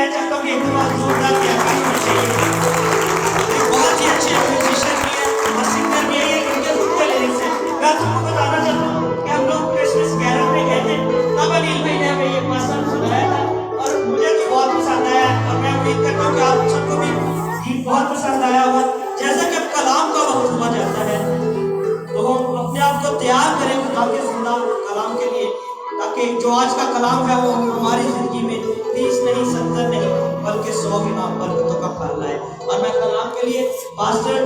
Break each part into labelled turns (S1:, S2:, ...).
S1: मैं चाहता हूँ कि एक बार जोरदार ताली होनी चाहिए। बहुत ही अच्छे म्यूजिशियन भी है और सिंगर भी है, ये इनके खुद के लिरिक्स हैं। मैं आप सबको बताना चाहता हूँ कि हम लोग क्रिसमस कैरल में गए थे, तब अनिल भाई ने हमें ये पसंद सुनाया था और मुझे तो बहुत पसंद आया और मैं उम्मीद करता हूँ कि आप सबको भी गीत बहुत पसंद आया होगा। जैसा कि अब कलाम का वक्त हुआ जाता है तो हम अपने आप को तैयार करें खुदा के जिंदा कलाम के लिए, ताकि जो आज का कलाम है वो हमारी जिंदगी में 30 नहीं 70 नहीं बल्कि 100 गुना बरकतों का फल लाए। और मैं कलाम के लिए पास्टर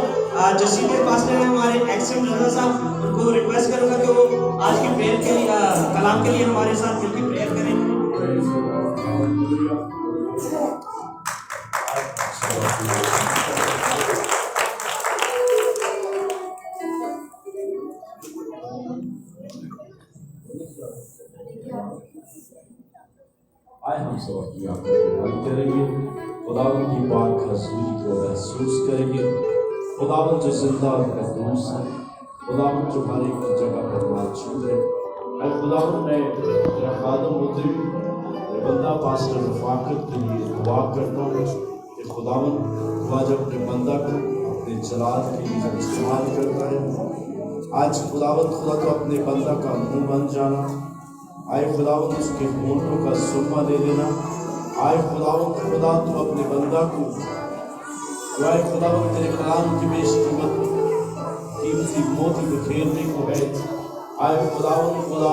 S1: जो सीनियर पास्टर हैं हमारे एक्सएम रजा साहब, उनको रिक्वेस्ट करूंगा कि वो आज की प्रेयर के लिए कलाम के लिए हमारे साथ मिलकर प्रेयर करें।
S2: आए हम सब अपनी आंखों को बंद करेंगे, खुदावन की पाक हजूरी को महसूस करेंगे। खुदावन जो जिंदा और महफूज है, खुदावन जो हर एक जगह पर मौजूद है। अरे खुदावन मैं तेरा खादम मुद्री बंदा पास्टर रफाकत के लिए दुआ करता हूँ कि खुदावन खुदा जब अपने बंदा को अपने जलाल के लिए जब इस्तेमाल करता है, आज खुदावन खुदा तो अपने बंदा का मुंह बन जाना, आए खुदावन उसके होंठों का सुरमा ले लेना। आए खुदावन खुदा तो अपने बंदा को, आए खुदावन तेरे कलाम की बेशकीमत कीमती मोती बिखेरने को है। आए खुदावन खुदा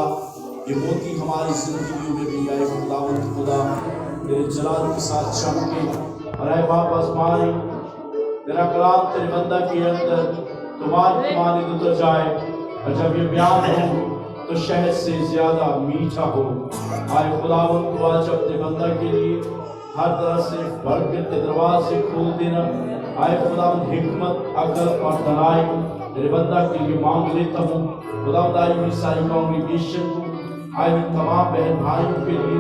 S2: ये मोती हमारी जिंदगियों में भी आए खुदावन खुदा तेरे जलाल के साथ चमके। और आए बाप आसमानी तेरा कलाम तेरे बंदा के अंदर तुम्हारी उतर जाए, और जब ये बयान हो तो शहद से ज्यादा मीठा हो। आए खुदावन को आज अपने बंदा के लिए हर तरह से बरकत के दरवाजे खोल देना। आए खुदावन हिकमत अकल और दनाई तेरे बंदा के लिए मांग लेता हूँ। खुदावन आई हुई सारी कांग्रेगेशन को, आए हुए तमाम बहन भाइयों के लिए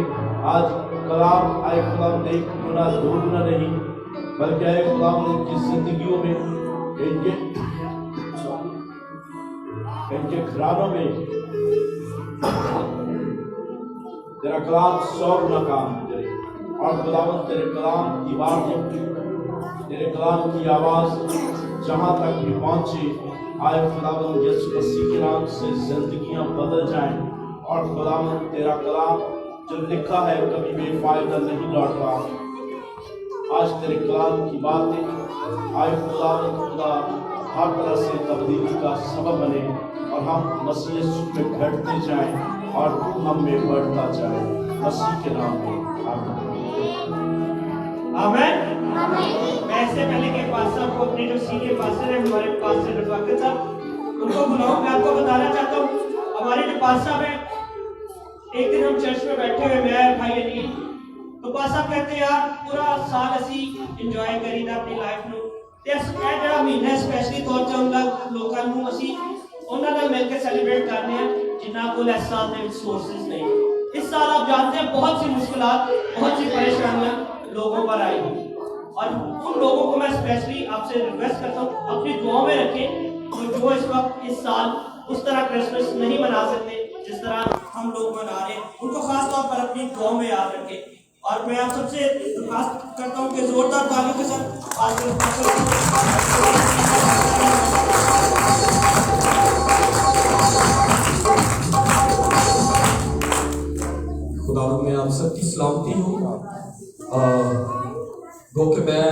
S2: आज कलाम आए खुदावन एक गुना दो गुना नहीं बल्कि आए खुदावन इनकी जिंदगियों में इनके घरानों में तेरा कलाम 100 गुना काम करे। और खुदावन तेरे कलाम की बातें, तेरे कलाम की आवाज़ जहाँ तक भी पहुँचे, आए खुदावन यीशु मसीह के नाम से जिंदगियाँ बदल जाएं। और खुदावन तेरा कलाम जो लिखा है कभी बेफायदा नहीं लौटता। आज तेरे कलाम की बातें आए खुदावन खुदा हर तरह से तब्दीली का सबब बने और हम मसीह यीशु में घटते जाएं और हम में बढ़ता जाए, मसीह के नाम में
S1: आमीन। मैं इससे पहले के पास्टर को अपने जो सीनियर पास्टर है हमारे पास्टर रफाकत साहब, उनको बुलाऊं। मैं आपको बताना चाहता हूँ हमारे जो पास्टर साहब हैं, एक दिन हम चर्च में बैठे हुए मैं भाई अनिल, तो पास्टर साहब कहते यार पूरा साल असी इंजॉय करी था अपनी लाइफ ਨੂੰ ਤੇ ਇਸ ਜਿਹੜਾ ਮਹੀਨਾ ਸਪੈਸ਼ਲੀ ਤੌਰ ਤੇ ਉਹਨਾਂ ਲੋਕਾਂ ਨੂੰ ਅਸੀਂ ਉਹਨਾਂ ਨਾਲ ਮਿਲ ਕੇ ਸੈਲੀਬ੍रेट करने हैं जिन्होंने को इस साल में रिसोर्सेज नहीं। इस साल आप जानते हैं बहुत सी मुश्किलात बहुत सी परेशानियां लोगों पर आई और उन लोगों को मैं स्पेशली आपसे रिक्वेस्ट करता हूँ अपनी दुआओं में रखें जो इस वक्त इस साल उस तरह क्रिसमस नहीं मना सकते जिस तरह हम लोग मना रहे हैं, उनको खास तौर पर अपनी दुआओं में याद रखें। और मैं आप सबसे दरख्वास्त करता हूँ कि जोरदार तालियों के साथ
S3: खुदावंद में आप सबकी सलामती हो। गो कि मैं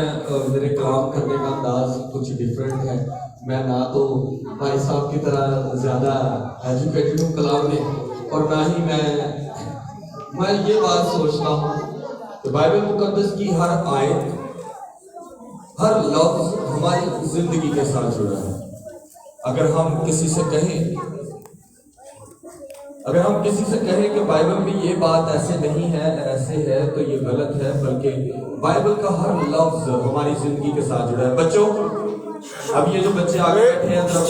S3: मेरे कलाम करने का अंदाज कुछ डिफरेंट है। मैं ना तो भाई साहब की तरह ज़्यादा एजुकेटेड हूँ कलाम में, और ना ही मैं ये बात सोचता हूँ कि बाइबल मुकद्दस की हर आयत हर लफ्ज़ हमारी ज़िंदगी के साथ जुड़ा है। अगर हम किसी से कहें कि बाइबल में ये बात ऐसे नहीं है ऐसे है तो ये गलत है, बल्कि बाइबल का हर लफ्ज़ हमारी ज़िंदगी के साथ जुड़ा है। बच्चों, अब ये जो बच्चे आगे बैठे हैं जरा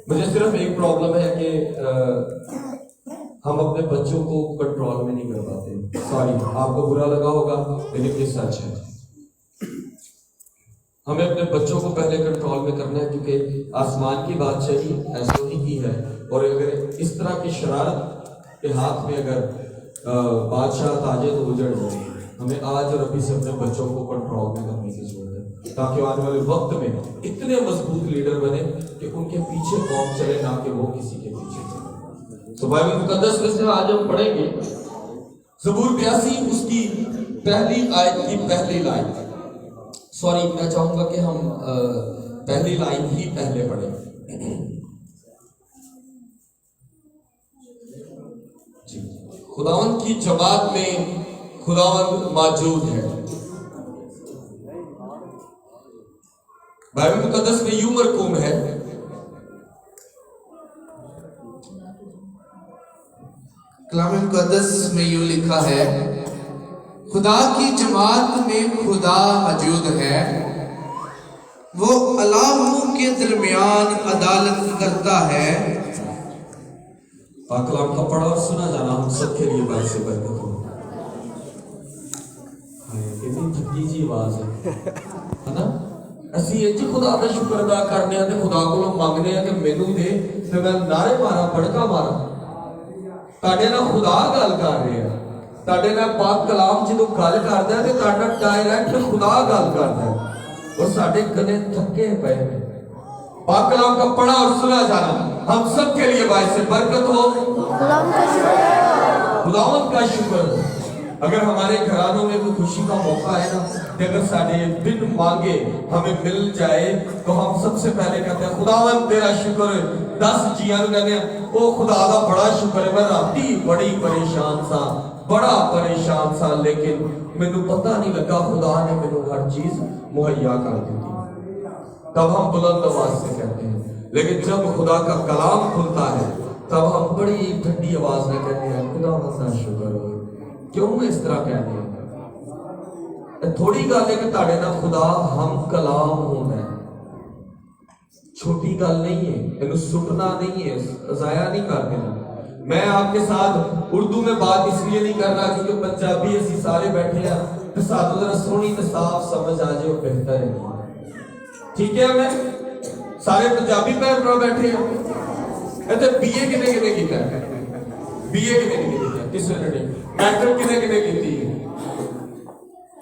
S3: मुझे सिर्फ एक प्रॉब्लम है कि हम अपने बच्चों को कंट्रोल में नहीं कर पाते। सॉरी, आपको बुरा लगा होगा लेकिन ये सच है। हमें अपने बच्चों को पहले कंट्रोल में करना है, क्योंकि आसमान की बादशाही ऐसों ही की है। और अगर इस तरह की शरारत के हाथ में अगर बादशाह ताजे तो उजड़ जाए। हमें आज और अभी से अपने बच्चों को कंट्रोल में करने की जरूरत है, ताकि आने वाले वक्त में इतने मजबूत लीडर बने कि उनके पीछे कौम चले, ना कि वो किसी के पीछे चले। तो बाइबल मुकद्दस में से आज हम पढ़ेंगे ज़बूर 82 उसकी पहली आयत की पहली लाइन। सॉरी, मैं चाहूंगा कि हम पहली लाइन ही पहले पढ़ें। जी, खुदावंद की जमात में खुदावंद मौजूद है। बाइबल मुकद्दस में यूं मरकूम है,
S4: कलाम मुकद्दस में यूं लिखा है, खुदा की जमात में खुदा मौजूद है, वो अलाहों के दरमियान अदालत करता है।
S3: पाक कलाम का पढ़ा और सुना जाना हम सबके लिए बात से बरकत हो। कितनी थकी जी आवाज है ना। ਅਸੀਂ ਇਹ ਜੀ खुदा ਦਾ ਸ਼ੁਕਰ ਅਦਾ ਕਰਨੇ ਆ ਤੇ खुदा ਕੋਲੋਂ ਮੰਗਦੇ ਆ ਕਿ ਮੈਨੂੰ ਦੇ ਤੇ ਮੈਂ ਨਾਰੇ ਮਾਰਾਂ, ਪੜਕਾ ਮਾਰਾਂ। ਤੁਹਾਡੇ ਨਾਲ खुदा ਗੱਲ ਕਰ ਰਿਹਾ, ਤੁਹਾਡੇ ਨਾਲ ਪਾਕ ਕਲਾਮ ਜਦੋਂ ਗੱਲ ਕਰਦਾ ਤੇ ਤੁਹਾਡਾ ਡਾਇਰੈਕਟ खुदा ਗੱਲ ਕਰਦਾ और ਸਾਡੇ ਗਲੇ ਥੱਕੇ ਪਏ ਨੇ। पाक कलाम का पढ़ा और सुना जाना हम सब के लिए बाइस से बरकत हो। खुदावंद का शुक्र। अगर हमारे घरानों में कोई खुशी का मौका है ना, कि अगर साढ़े बिन मांगे हमें मिल जाए तो हम सबसे पहले कहते हैं खुदावंद तेरा शुक्र। 10 जियां कहने ओ खुदा दा बड़ा शुक्र है, मैं राती बड़ी परेशान सा, बड़ा परेशान सा, लेकिन मैनू पता नहीं लगा खुदा ने मैनू हर चीज मुहैया कर दी थी। तब हम बुलंद आवाज से कहते हैं, लेकिन जब खुदा का कलाम खुलता है तब हम बड़ी ठंडी आवाज में कहते हैं खुदा का शुक्र हो। क्यों इस तरह कहते हैं? थोड़ी गल है कि ताड़े ना खुदा हम कलाम होना है, छोटी गल नहीं है, इन्हें सुटना नहीं है, जाया नहीं कर देना। मैं आपके साथ उर्दू में बात इसलिए नहीं कर रहा क्योंकि पंजाबी असी सारे बैठे हैं तो साथ जरा सोहनी तो साफ समझ आ जाए बेहतर है। ठीक है, मैं सारे पंजाबी भैन भरा बैठे हैं। इतने बीए किने किने कीता है? बीए किने किने कीता है? किस ने मैट्रिक किने किने कीती है?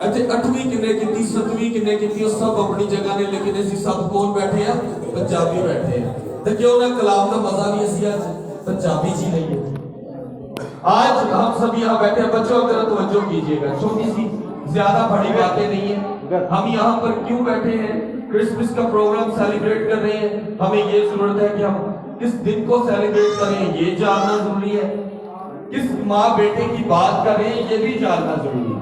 S3: अच्छे 8वीं किने कीती, 7वीं किने कीती, सब अपनी जगह ने, लेकिन ऐसी सब कौन बैठे हैं? पंजाबी बैठे हैं। तो क्यों ना कलाम का मजा भी ऐसी आज पंजाबी जी नहीं है। आज हम सब यहाँ बैठे हैं। बच्चों की तरफ तवज्जो कीजिएगा, छोटी सी ज्यादा बड़ी बातें नहीं है। हम यहाँ पर क्यों बैठे हैं? क्रिसमस का प्रोग्राम सेलिब्रेट कर रहे हैं। हमें ये जरूरत है कि हम किस दिन को सेलिब्रेट करें ये जानना जरूरी है, किस माँ बेटे की बात कर रहे हैं ये भी जानना जरूरी है।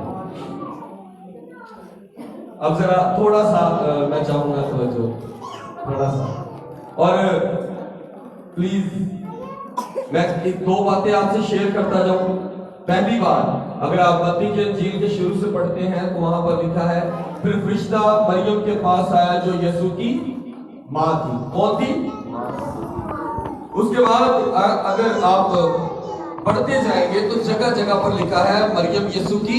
S3: अब जरा थोड़ा सा मैं चाहूंगा तो थोड़ा सा, और प्लीज मैं 2 बातें आपसे शेयर करता जाऊं। पहली बात, अगर आप मत्ती के इंजील के शुरू से पढ़ते हैं तो वहां पर लिखा है, फिर फरिश्ता मरियम के पास आया जो यीशु की माँ थी। कौन थी? उसके बाद अगर आप पढ़ते जाएंगे तो जगह जगह पर लिखा है मरियम यीशु की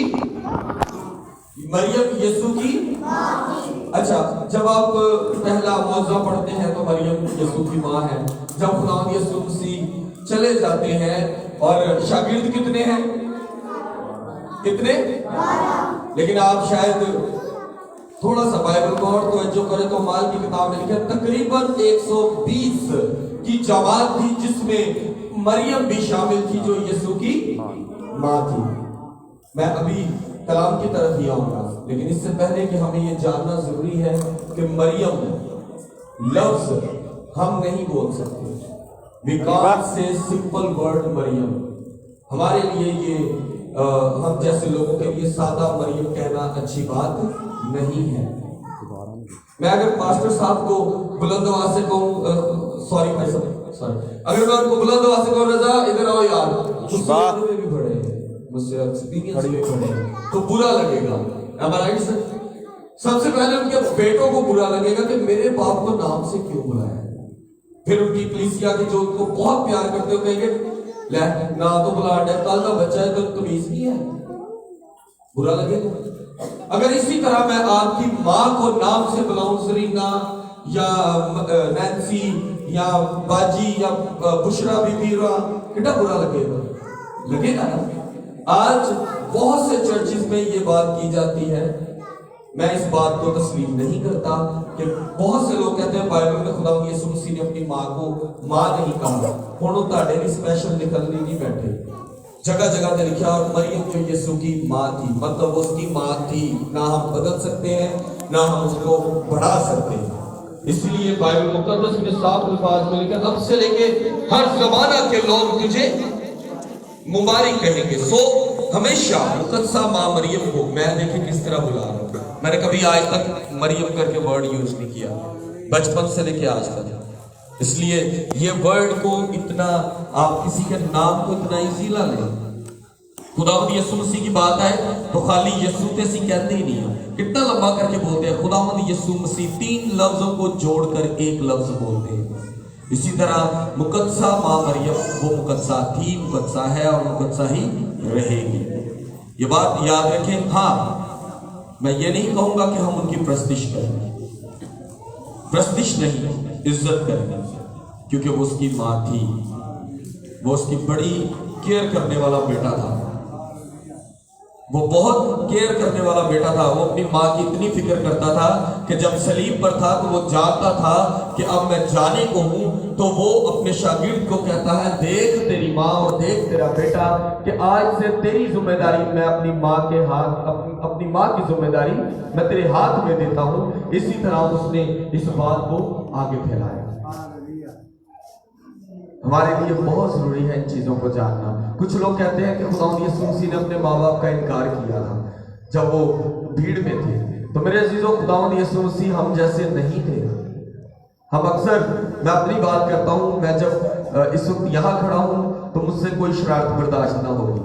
S3: अच्छा, जब आप पहला मौजूदा पढ़ते हैं तो मरियम यीशु की माँ है। जब खुदा यीशु मसीह चले जाते हैं और शागिर्द कितने हैं? कितने? लेकिन आप शायद थोड़ा सा बाइबल को और तवज्जो करें तो माल की किताब में लिखा है तकरीबन 120 की जमात थी जिसमें मरियम भी शामिल थी जो यीशु की माँ थी। मैं अभी कलाम की तरफ ही आऊंगा, लेकिन इससे पहले कि हमें ये जानना जरूरी है कि मरियम लफ्ज हम नहीं बोल सकते। We can't say simple word Mariam. हमारे लिए ये हम जैसे लोगों के लिए सादा मरियम कहना अच्छी बात नहीं है। मैं अगर मास्टर साहब को बुलंद आवाज से कहूँ, सॉरी भाई साहब, सॉरी, अगर मैं उनको बुलंद आवाज से कहूँ रजा इधर आओ यार, मुझसे भी बड़े हैं, मुझसे एक्सपीरियंस भी बड़े हैं, तो बुरा लगेगा। Am I right, sir? सबसे पहले उनके बेटों को बुरा लगेगा कि मेरे बाप को नाम से क्यों बुलाया। फिर उनकी कलीसिया के जो उनको बहुत प्यार करते हो कहेंगे ले ना तो बुला दे, कल का बच्चा है तो तमीज नहीं है, बुरा लगेगा। अगर इसी तरह मैं आपकी माँ को नाम से बुलाऊं, सरीना या नैन्सी या बाजी या बुशरा बीबी, कितना बुरा लगेगा ना। आज बहुत से चर्चेस में ये बात की जाती है, मैं इस बात को तस्लीम नहीं करता कि बहुत से लोग कहते हैं बाइबल में खुदा यीशु मसीह ने अपनी माँ को माँ नहीं कहा, हुण ताड़े लिए स्पेशल निकलने नहीं बैठे। जगह जगह पे लिखा और मरियम जो यीशु की माँ थी, मतलब उसकी माँ थी। ना हम बदल सकते हैं, ना हम उसको बढ़ा सकते हैं। इसलिए बाइबल मुकद्दस में साफ अल्फाज में लिखा, अब से लेके हर जमाना के लोग तुझे मुबारक कहेंगे। सो हमेशा मुकद्दसा माँ मरियम को मैं देखे किस तरह बुला रहा हूँ। मैंने कभी आज तक मरियम करके वर्ड यूज नहीं किया, बचपन से लेके आज तक। इसलिए ये वर्ड को इतना, आप किसी के नाम को इतना इजी ना लें। खुदावंद यीशु मसीह की बात है तो खाली यीशु तेसी कहते ही नहीं है, कितना लंबा करके बोलते हैं। खुदावंद यीशु मसीह 3 लफ्जों को जोड़कर एक लफ्ज बोलते हैं। इसी तरह मुकद्दसा माँ मरियम, वो मुकद्दसा थी, मुकद्दसा है और मुकद्दसा ही रहेगी। ये बात याद रखें। हाँ, मैं ये नहीं कहूंगा कि हम उनकी प्रस्तिश करेंगे, प्रस्तिश नहीं, इज्जत करेंगे, क्योंकि वो उसकी माँ थी, वो उसकी बड़ी केयर करने वाला बेटा था, वो बहुत केयर करने वाला बेटा था। वो अपनी माँ की इतनी फिक्र करता था कि जब सलीब पर था तो वो जानता था कि अब मैं जाने को हूं, तो वो अपने शागिर्द को कहता है, देख तेरी माँ और देख तेरा बेटा, कि आज से तेरी जिम्मेदारी मैं अपनी माँ के हाथ, अपनी माँ की जिम्मेदारी मैं तेरे हाथ में देता हूं। इसी तरह उसने इस बात को आगे फैलाया। हमारे लिए बहुत जरूरी है इन चीजों को जानना। कुछ लोग कहते हैं कि खुदावंद यीशु मसीह ने अपने माँ बाप का इनकार किया था जब वो भीड़ में थे। तो मेरे अजीजों, खुदावंद यीशु मसीह हम जैसे नहीं थे। हम अक्सर, मैं अपनी बात करता हूँ, मैं जब इस वक्त यहाँ खड़ा हूँ तो मुझसे कोई शरारत बर्दाश्त ना होगी,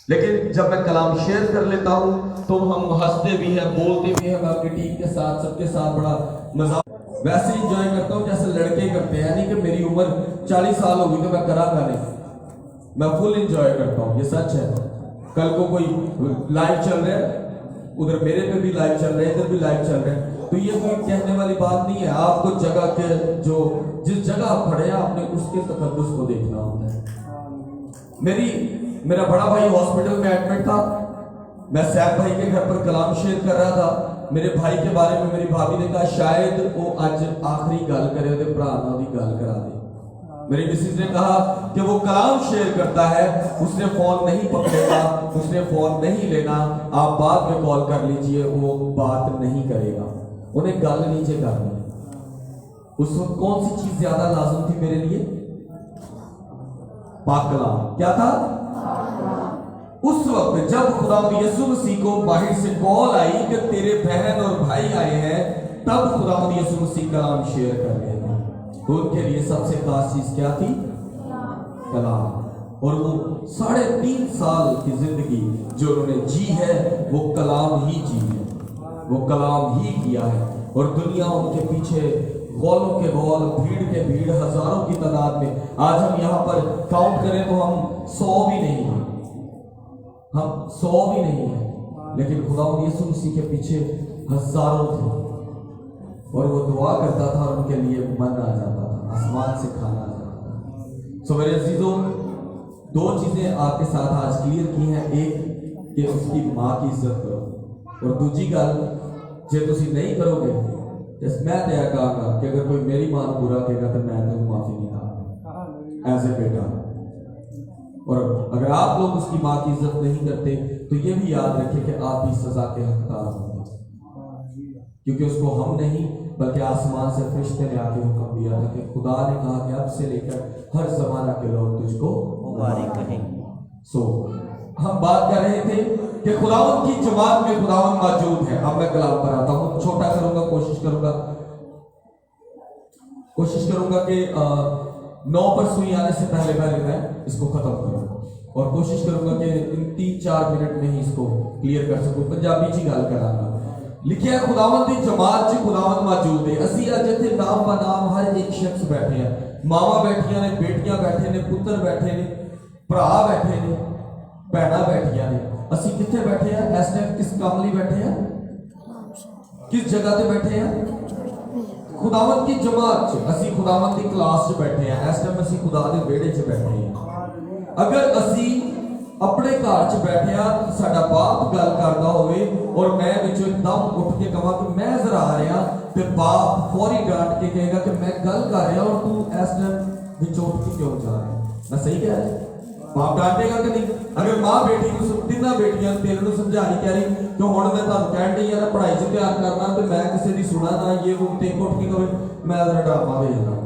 S3: लेकिन जब मैं कलाम शेयर कर लेता हूँ तो हम हंसते भी हैं, बोलते भी हैं। मैं अपनी टीम के साथ, सबके साथ बड़ा मजा वैसे इंजॉय करता हूँ जैसे लड़के करते हैं। नहीं कि मेरी उम्र 40 साल हो गई तो मैं करा नहीं, मैं फुल इंजॉय करता हूँ, ये सच है। कल को कोई लाइव चल रहा है, उधर मेरे पे भी लाइव चल रहा है, इधर भी लाइव चल रहा है, तो ये कोई कहने वाली बात नहीं है। आपको जगह के, जो जिस जगह आप खड़े हैं, आपने उसके तकद्दुस को देखना होता है। मेरा बड़ा भाई हॉस्पिटल में एडमिट था, मैं सैफ भाई के घर पर कलाम शेयर कर रहा था। मेरे भाई के बारे में मेरी भाभी ने कहा शायद वो आज आखिरी गल करे, ਉਹਦੇ ਭਰਾ ਨਾਲ ਉਹਦੀ ਗੱਲ करा दे। मेरी मिसेज ने कहा कि वो कलाम शेयर करता है, उसने फोन नहीं पकड़ेगा, उसने फोन नहीं लेना, आप बाद में कॉल कर लीजिए, वो बात नहीं करेगा, उन्हें गल नीचे करनी। उस वक्त कौन सी चीज ज्यादा लाजुम थी मेरे लिए? पाक कलाम। क्या था? उस वक्त जब खुदावंद यीशु मसीह को बाहर से कॉल आई कि तेरे बहन और भाई आए हैं, तब खुदावंद यीशु मसीह कलाम शेयर कर रहे थे। तो उनके लिए सबसे खास चीज क्या थी? कलाम। और वो 3.5 साल की जिंदगी जो उन्होंने जी है, वो कलाम ही जी है, वो कलाम ही किया है। और दुनिया उनके पीछे गौलों के गौल, भीड़ के भीड़, हजारों की तादाद में। आज हम यहाँ पर काउंट करें तो हम 100 भी नहीं है, हम 100 भी नहीं है, लेकिन खुदावंद यीशु मसीह के पीछे हजारों थे। और वो दुआ करता था और उनके लिए मन आ जाता था, आसमान से खाना आ जाता था। सो मेरे अजीजों, 2 चीजें आपके साथ आज क्लियर की हैं। एक कि उसकी माँ की इज्जत करो, और दूसरी गल, जे तुसी नहीं करोगे मैं तो यह कहूँगा कि अगर कोई मेरी माँ को बुरा कहेगा तो मैं तो माफी नहीं दूंगा एज ए बेटा। और अगर आप लोग उसकी माँ की इज्जत नहीं करते तो ये भी याद रखें कि आप भी सजा के हकदार होंगे, क्योंकि उसको हम नहीं बल्कि आसमान से फरिश्ते ने आके हुक्म दिया था कि खुदा ने कहा कि अब से लेकर हर जमाना के लोग तुझको मुबारक कहेंगे। हम बात कर रहे थे कि खुदावंद की जमात में खुदावंद मौजूद है। अब मैं कलाम पर आता हूँ, छोटा करूंगा, कोशिश करूंगा कि 9 पर सुई आने से पहले मैं इसको खत्म करूँ, और कोशिश करूंगा कि इन 3-4 मिनट में ही इसको क्लियर कर सकूं। पंजाबी जी गल करांगा। लिखिया खुदावंद की जमात च खुदावंद मौजूद है। असी अज इत्थे नाम ब नाम हर एक शख्स बैठे हैं, मावा बैठियां ने, बेटियां बैठे ने, पुत्र बैठे ने, भरा बैठे ने, भैणा बैठियां ने। असी कित्थे बैठे हैं इस टाइम? किस काम लिए बैठे हैं? किस जगह पे बैठे हैं? खुदावंद की जमात च, असी खुदावंद की क्लास च बैठे हैं। इस टाइम असी खुदा दे बेड़े च बैठे हैं। अगर असी اپنے گھر چ بیٹھیا ساڈا باپ گل کردا ہوئے اور میں وچوں ایک دم اٹھ کے کہاں کہ میں ذرا آ رہا تے باپ فوری ڈانٹ کے کہے گا کہ میں گل کر رہا اور تو اس ٹائم وچوں اٹھ کے کیوں جا رہا ہے؟ میں صحیح کہہ رہا ہوں؟ باپ ڈانٹے گا کہ نہیں؟ اگر ماں بیٹی کو تینوں بیٹیاں تیرے نوں سمجھا رہی کہہ رہی کہ ہن میں تانوں کہن ڈئی ہاں پڑھائی چ دھیان کرنا تے میں کسے دی سنا نہ یہ وہ تے اٹھ کے کہے میں ذرا ڈرامہ بھیجنا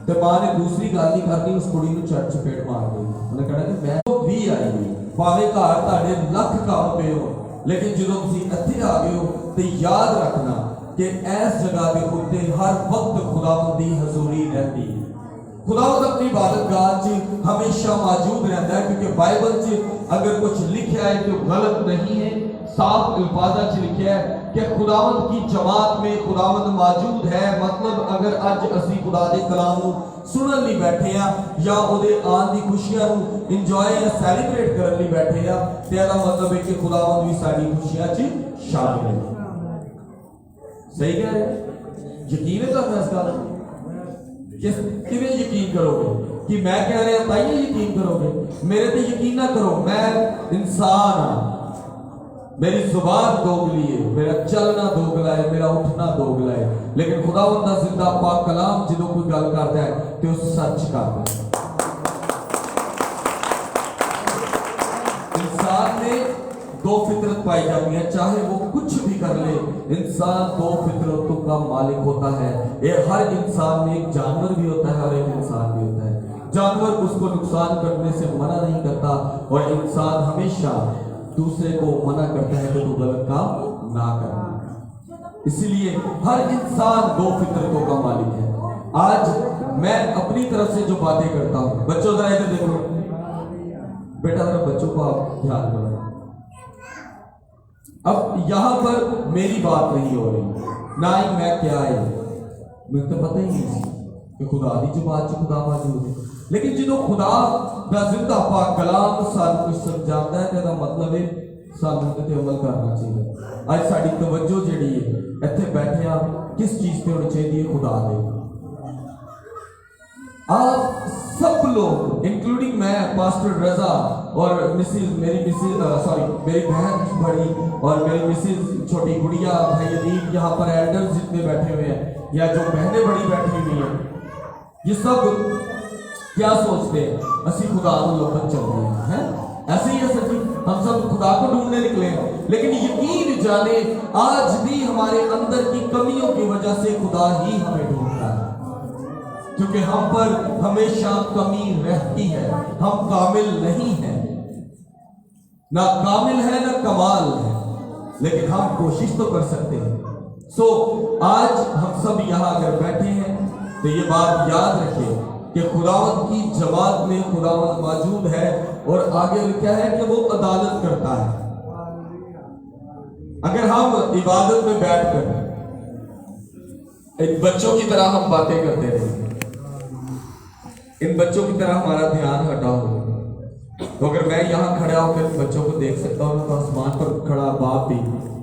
S3: تے ماں نے دوسری گل نہیں کرنی اس کڑی نوں چٹ چپیٹ مار دی انہیں کہنا کہ میں بھی آئی ہوئی پاوے گھر تہاڈے لکھ کام پے ہو لیکن جدوں تسی اتھے آ گئے ہو تے یاد رکھنا کہ اس جگہ دے اوتے ہر وقت خداوند دی حضوری رہتی ہے خداوند اپنی عبادت گاہ چ ہمیشہ موجود رہتا ہے کیونکہ بائبل چ اگر کچھ لکھا ہے تو غلط نہیں ہے صاف الفاظ چ لکھا ہے کہ خداوند کی جماعت میں خداوند موجود ہے مطلب اگر اج اسی خدا دے کلام نوں سنن لئی بیٹھے ہیں یا او دے آن دی خوشیاں نوں انجوائے یا سیلیبریٹ کرن لئی بیٹھے ہیں تے دا مطلب ہے کہ خداوند بھی ساڈی خوشیاں چ شامل ہے صحیح کہہ رہے ہیں یقین ہے تمہیں اس گل کیویں یقین کرو گے کہ میں کہہ رہا ہوں تائیں یقین کرو گے میرے تے یقین نہ کرو میں انسان ہوں میری زبان دوگلی ہے میرا چلنا دوگلا ہے میرا اٹھنا دوگلا ہے لیکن خداوند دا زندہ پاک کلام جدوں کوئی گل کرتا ہے تے وہ سچ کرتا ہے انسان میں دو فطرت پائی جاتی ہیں چاہے وہ کچھ بھی کر لے انسان دو فطرتوں کا مالک ہوتا ہے یہ ہر انسان میں ایک جانور بھی ہوتا ہے اور ایک انسان بھی ہوتا ہے جانور اس کو نقصان کرنے سے منع نہیں کرتا اور انسان ہمیشہ دوسرے کو منع کرتا ہے کہ تو غلط کام نہ کرنا اسی لیے ہر انسان دو فطرتوں کا مالک ہے آج میں اپنی طرف سے جو باتیں کرتا ہوں بچوں ذرا ادھر دیکھو بیٹا ذرا بچوں کو آپ دھیان کرو اب یہاں پر میری بات نہیں ہو رہی نہ ہی میں کیا ہے مجھے تو پتہ ہی نہیں کہ خدا دی جماعت چ خدا موجود ہے لیکن جدوں خدا دا زندہ پاک کلام سانوں کچھ سمجھاتا ہے تے مطلب ہے سانوں تے عمل کرنا چاہیے اج ساڈی توجہ جڑی ہے ایتھے بیٹھے ہاں کس چیز تے ہونی چاہیے خدا دے آپ سب لوگ انکلوڈنگ میں پاسٹر رضا اور میری بہن بڑی اور میری مسز چھوٹی گڑیا بھائی ادیب یہاں پر ایلڈرز جتنے بیٹھے ہوئے ہیں یا جو بہنیں بڑی بیٹھی ہوئی ہیں یہ سب کیا سوچتے ہیں اسی خدا کو لوگن چل رہے ہیں ایسے ہی ہے سچی ہم سب خدا کو ڈھونڈنے نکلے ہیں لیکن یقین جانے آج بھی ہمارے اندر کی کمیوں کی وجہ سے خدا ہی ہمیں ڈھونڈتا ہے کیونکہ ہم پر ہمیشہ کمی رہتی ہے ہم کامل نہیں ہیں نہ کامل ہے نہ کمال ہے لیکن ہم کوشش تو کر سکتے ہیں سو آج ہم سب یہاں اگر بیٹھے ہیں تو یہ بات یاد رکھیں کہ خداوند کی جماعت میں خداوند موجود ہے اور آگے لکھا ہے کہ وہ عدالت کرتا ہے اگر ہم عبادت میں بیٹھ کر ان بچوں کی طرح ہم باتیں کرتے رہیں ان بچوں کی طرح ہمارا دھیان ہٹا ہو تو اگر میں یہاں کھڑا ہو کر بچوں کو دیکھ سکتا ہوں تو آسمان پر کھڑا باپ بھی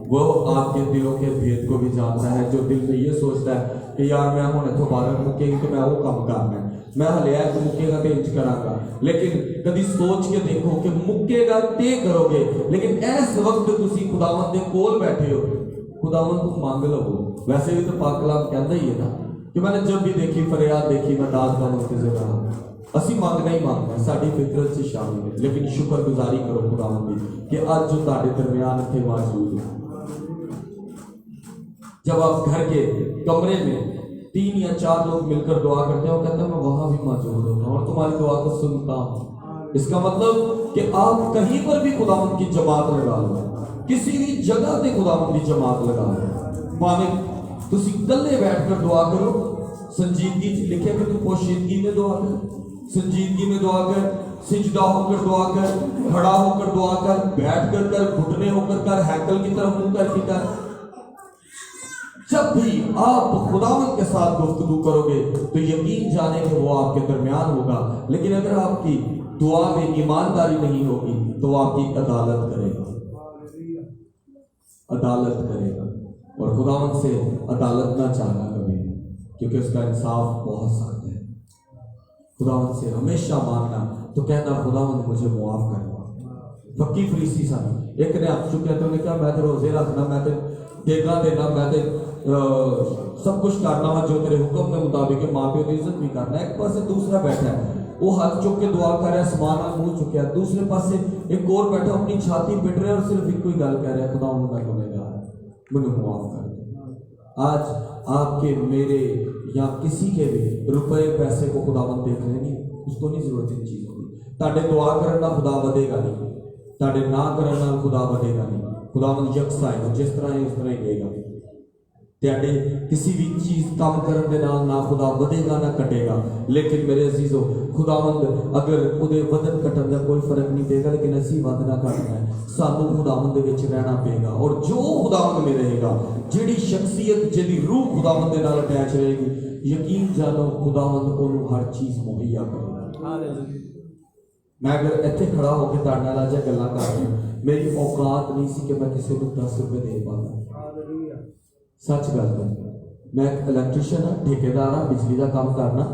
S3: وہ آپ کے دلوں کے بھید کو بھی جانتا ہے جو دل میں یہ سوچتا ہے کہ یار میں ہوں اتوں باہر مکے گی تو میں وہ کام کرنا ہے میں ہلے تو مکے گا تو انج کرا گا لیکن کبھی سوچ کے دیکھو کہ مکے گا تے کرو گے لیکن ایس وقت تسی خداوند دے کول بیٹھے ہو خداوند تو مانگ لو ویسے بھی تو پاک کلام کہتا ہی ہے نا کہ میں نے جب بھی دیکھی فریاد دیکھی میں داد کا منتظر رہا اسی مانگنا ہی مانگنا ہے ساری فطرت سے شامل ہے لیکن شکر گزاری کرو خداوند دی کہ آج جو تاڑے درمیان اتنے موجود ہیں جب آپ گھر کے کمرے میں 3 یا 4 لوگ مل کر دعا کرتے ہیں وہ کہتے ہیں میں وہاں بھی موجود ہوتا ہوں اور تمہاری دعا کو سنتا ہوں اس کا مطلب کہ آپ کہیں پر بھی خداوند کی جماعت لگا لو کسی بھی جگہ پہ خداوند کی جماعت لگا لو مانے تسی کلے بیٹھ کر دعا کرو سنجیدگی لکھے کہ تو پوشیدگی میں دعا کر سنجیدگی میں دعا کر سجدہ ہو کر دعا کر کھڑا ہو کر دعا کر بیٹھ کر گھٹنے ہو کر ہیکل کی طرف منہ کر کے کر جب بھی آپ خداوند کے ساتھ گفتگو کرو گے تو یقین جانے کہ وہ آپ کے درمیان ہوگا لیکن اگر آپ کی دعا میں ایمانداری نہیں ہوگی تو وہ آپ کی عدالت کرے گا اور خداوند سے عدالت نہ چاہنا کبھی کیونکہ اس کا انصاف بہت سخت ہے خداوند سے ہمیشہ مانگنا تو کہنا خداوند مجھے معاف کرنا फकी फरीसी सन। एक ने हथ चुकिया तो उन्हें कहा मैं तो रोजे रखना, मैं तो देगा देना, मैं तो सब कुछ करना वा जो तेरे हुक्म के मुताबिक, माँ प्यो की इज्जत भी करना। एक पास दूसरा बैठा है, वो हाथ चुक के दुआ कर रहा है, आसमान मुंह चुकिया। दूसरे पासे एक और बैठा अपनी छाती पिट रहा है और सिर्फ एक ही गल कह रहा है, खुदा मैं गुनहगार मुझे माफ कर दे। आज आपके मेरे या किसी के भी रुपए पैसे को खुदावंद देख रहे नहीं, उसको नहीं जरूरत इन चीजों की। ताड़े दुआ करना खुदा बढ़ेगा नहीं, ताड़े ना करना खुदा बढ़ेगा नहीं। खुदावंद यकसा है, जिस तरह है उस तरह ही देगा। त्याडे किसी भी चीज काम करने दे नाल ना खुदा बढ़ेगा ना कटेगा। लेकिन मेरे अजीजों, खुदावंद अगर उहदे वधन घटन का कोई फर्क नहीं पेगा, लेकिन असीं वधना घटना है, सानू खुदावंद दे विच रहना पेगा। और जो खुदावंद में रहेगा, जिहड़ी शख्सियत जिहदी रूह खुदावंद दे नाल अटैच रहेगी, यकीन जानो खुदावंद उहनूं हर चीज मुहैया करेगा। मैं अगर इत्थे खड़ा होकर तुहाडे नाल अज गल्लां कर रहा हूं, मेरी औकात नहीं सी कि मैं किसी को 10 रुपए दे पाता। सच गल है, मैं एक इलैक्ट्रीशियन हाँ, ठेकेदार हाँ, बिजली का काम करना,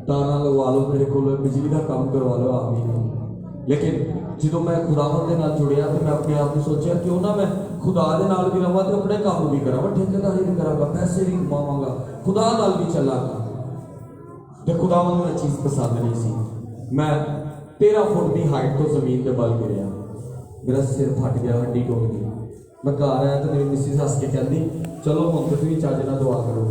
S3: तारा लगवा लो मेरे को, बिजली का काम करवा लो, आप भी नहीं। लेकिन जो मैं खुदावंद के नाल जुड़िया तो मैं अपने आप को सोचा क्यों ना मैं खुदा दे नाल भी रहां तो अपने काम भी करां, ठेकेदारी भी करांगा, पैसे भी कमावांगा, खुदा नाल भी चलांगा। तो खुदावंद में चीज़ पसंद नहीं सी। मैं 13 फुट की हाइट तो जमीन के बल गिरिया, मेरा सिर फट गया, हड्डी टुट गई। मैं घर आया तो मेरी मिसिस हस के कहती चलो हम तो भी चज ना दुआ करो।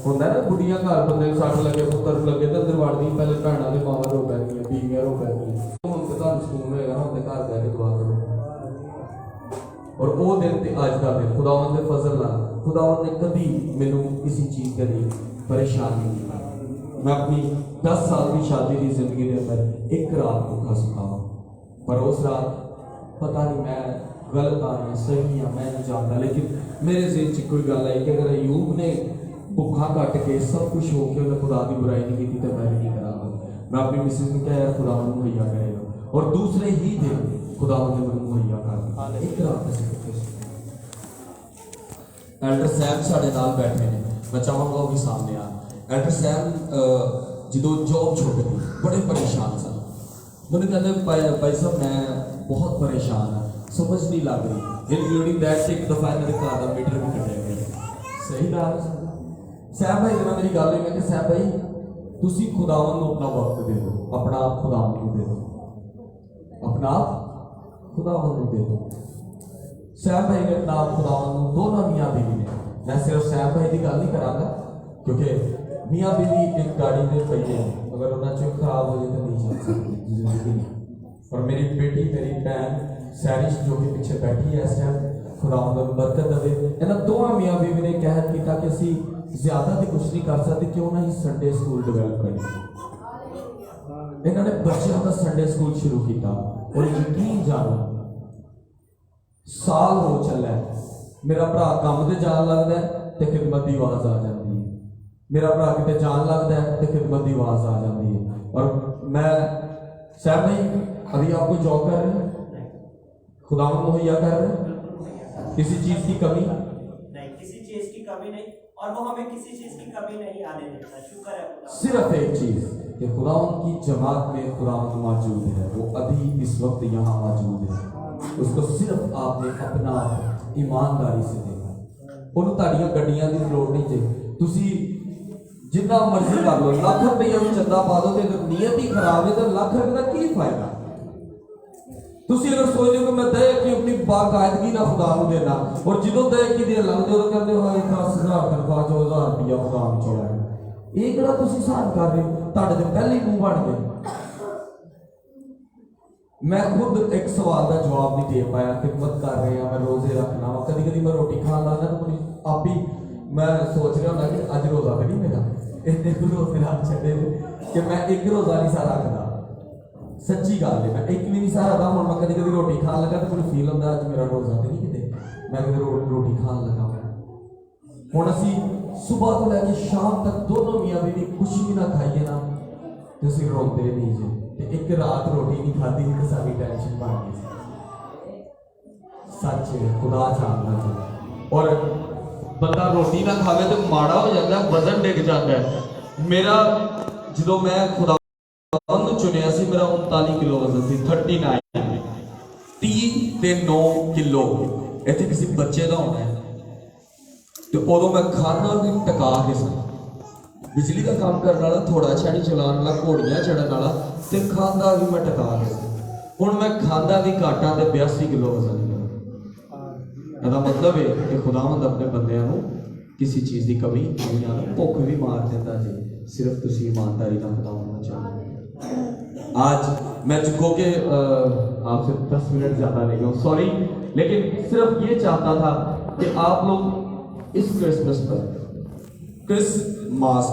S3: होंदा ना बुढ़िया घर बंदे सट लगे, पुत्र लगे तो अंदर वड़दी, पहले भैणों के मावां रो पैंदियां, बीवियां रो पैंदियां, हम तो तुहानूं सुकून होएगा ना अपने घर जाके दुआ करो। और वो दिन ते अज का दिन खुदावंद दे फजल नाल खुदावंद ने कभी मैनूं किसी चीज़ के लिए परेशान नहीं किया। मैं अपनी 10 साल की शादी की जिंदगी के अंदर एक रात भूखा सुखा, पर उस रात पता नहीं मैं गलत आ या सही या मैं नहीं जानता, लेकिन मेरे ज़हन च कोई गल आई कि अगर अयूब ने भुखा कट के सब कुछ हो के उन्हें खुदा की बुराई नहीं की तो मैं भी नहीं करांगा। मैं अपनी मिसेज ने कहा यार खुदा मुहैया करेगा, और दूसरे ही दिन खुदा ने मुहैया कर दिया। एक रात एल्डर साहब साढ़े नाल बैठे ने, मैं चाहूँगा वो भी सामने आ। एल्डर साहब जो जॉब छुट गई, बड़े परेशान सन। मैंने कहते भाई साहब मैं बहुत परेशान हाँ, समझ नहीं लग रही। इंक्लूडिंग दैट एक दफा इन्होंने घर का मीटर भी कटिया गया। सही गल साहब भाई जरा मेरी गल है कि साहब भाई तुसी खुदावंद को अपना वक्त दे दो, अपना आप खुदावंद को दे दो, अपना आप खुदावंद को दे दो। साहब भाई ने अपना आप खुदावंद को, दोनों मियाँ बीवी ने, मैं सिर्फ साहब भाई की गल नहीं करांगा क्योंकि मियाँ बीवी एक गाड़ी के पहिए अगर उन्हें चुप खराब हो जाए तो नहीं चल सकती जिंदगी। और मेरी बेटी मेरी बहन सैरिश जो कि पीछे बैठी है इस टाइम, खुदावंद बरकत दे। इन्हां दोवां मियाँ बीवी ने कहत कीता कि असीं ज्यादा तो कुछ नहीं कर सकते, क्यों ना ही संडे स्कूल डिवेलप करें। इन्होंने बच्चों का संडे स्कूल शुरू किया और यकीन जानो साल हो चला है, मेरा भरा काम ते जान लगता है तो खिदमत की आवाज आ जाती है, मेरा भरा कितने जान लगता है तो खिदमत की आवाज आ जाती है। और मैं साहब भाई अभी आपको जॉब कर रहे हैं, खुदावंद मुहैया कर रहे हैं, किसी चीज की कमी
S1: नहीं, किसी चीज की कमी नहीं, और वो हमें किसी चीज की कमी नहीं आने देता। शुक्र है खुदा।
S3: सिर्फ एक चीज कि खुदावंद की जमात में खुदावंद मौजूद है, वो अभी इस वक्त यहाँ मौजूद है। उसको सिर्फ आपने अपना ईमानदारी से देखा। उन ताड़ियां गड्डियां की लोड़ नहीं चाहिए, तुसी जितना मर्जी कर लो, लाख रुपया भी चंदा पा दो, अगर नीयत ही खराब है तो लाख रुपये का की फायदा। तुसी अगर सोचते हो कि मैं दया की अपनी बाकायदगी ना खुदा को देना, और जो दया की देन लगते हो तो कहते हो 10,000 तनख्वाह 4,000 रुपया खुदा में चला है, ये किहड़ा तुसी हिसाब कर रहे हो, तुहाडे ते पहले ही मुंह बन गए। मैं खुद एक सवाल का जवाब नहीं दे पाया, खिदमत कर रहे हैं, मैं रोजे रखना वा, कभी कभी मैं रोटी खान लाना तो मुझे आप ही मैं सोच रहा हूँ कि अज रोजा तो नहीं मेरा, इतने रोजे रख छड़े कि मैं एक रोजा नहीं सारा रखता। सच्ची गल है, मैं एक भी नहीं सारा रखता। हूँ मैं कभी कभी रोटी खान लगा तो मुझे फील होता अज मेरा रोजा तो नहीं कितने, मैं कभी रोटी खान लगा। हुण असीं सुबह को लैके शाम तक दोनों मियाँ बीवी कुछ भी ना खाइए ना तो असीं रोंदे नहीं जे, एक रात रोटी नहीं खाधी तो सारी टेंशन बन गई। सच है, खुदा जानता है। और बंदा रोटी ना खावे तो माड़ा हो जाता है, वजन डिग जाता है। मेरा जो मैं खुदावंद चुनिया सी, मेरा 39 किलो वजन सी, 39। 30 ਤੇ 9 ਕਿਲੋ ਇੱਥੇ ਕਿਸੇ ਬੱਚੇ ਦਾ ਹੋਣਾ ਹੈ ਤੇ ਉਦੋਂ ਮੈਂ ਖਾਣਾ ਵੀ ਟਕਾ ਕੇ ਸੀ। ਬਿਜਲੀ ਦਾ ਕੰਮ ਕਰਨ ਵਾਲਾ, ਥੋੜਾ ਛਾਣੀ ਚਲਾਉਣ ਵਾਲਾ, ਘੋੜੀਆਂ ਚੜਨ ਵਾਲਾ ਤੇ ਖਾਂਦਾ ਵੀ ਮੈਂ ਟਕਾ ਕੇ ਸੀ। ਹੁਣ ਮੈਂ ਖਾਂਦਾ ਵੀ ਘਾਟਾਂ ਤੇ 82 ਕਿਲੋ ਵਜ਼ਨ ਹੈ। ਇਹਦਾ ਮਤਲਬ ਹੈ ਕਿ ਖੁਦਾਵੰਦ ਆਪਣੇ ਬੰਦਿਆਂ ਨੂੰ ਕਿਸੇ ਚੀਜ਼ ਦੀ ਕਮੀ ਨਹੀਂ ਆਉਂਦੀ। ਭੁੱਖ ਵੀ ਮਾਰ ਦਿੰਦਾ ਜੀ, ਸਿਰਫ ਤੁਸੀਂ ईमानदारी का खुदा होना चाहिए। आज मैं चुको के आपसे 10 मिनट ज़्यादा ले गया हूँ, सॉरी, लेकिन सिर्फ ये चाहता था कि आप लोग इस क्रिसमस पर क्रिसमास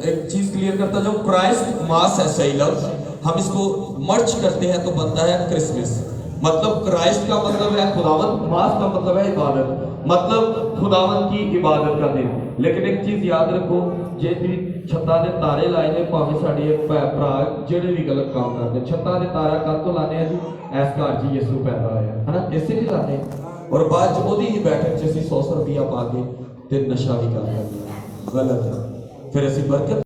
S3: एक चीज़ क्लियर करता जाऊँ, क्राइस्ट मास है सही लफ्ज़, हम इसको मर्ज करते हैं तो बनता है क्रिसमस। मतलब क्राइस्ट का मतलब है खुदावंद, मास का मतलब है इबादत, मतलब खुदावंद की इबादत का दिन। लेकिन एक चीज़ याद रखो, जे भी छत्ता दे तारे लाए ने भावें साडे भरा जेड़े भी गलत काम करते, छत्ता दे तारा कद तो लाने हैं जी, इस घर च यीशु पैदा होया है ना, इसे भी लाने और बाद च ओदी ही बैठक च असीं 100 रुपया पा के ते नशा भी कर लैंदे, गलत है। फिर असीं बरकत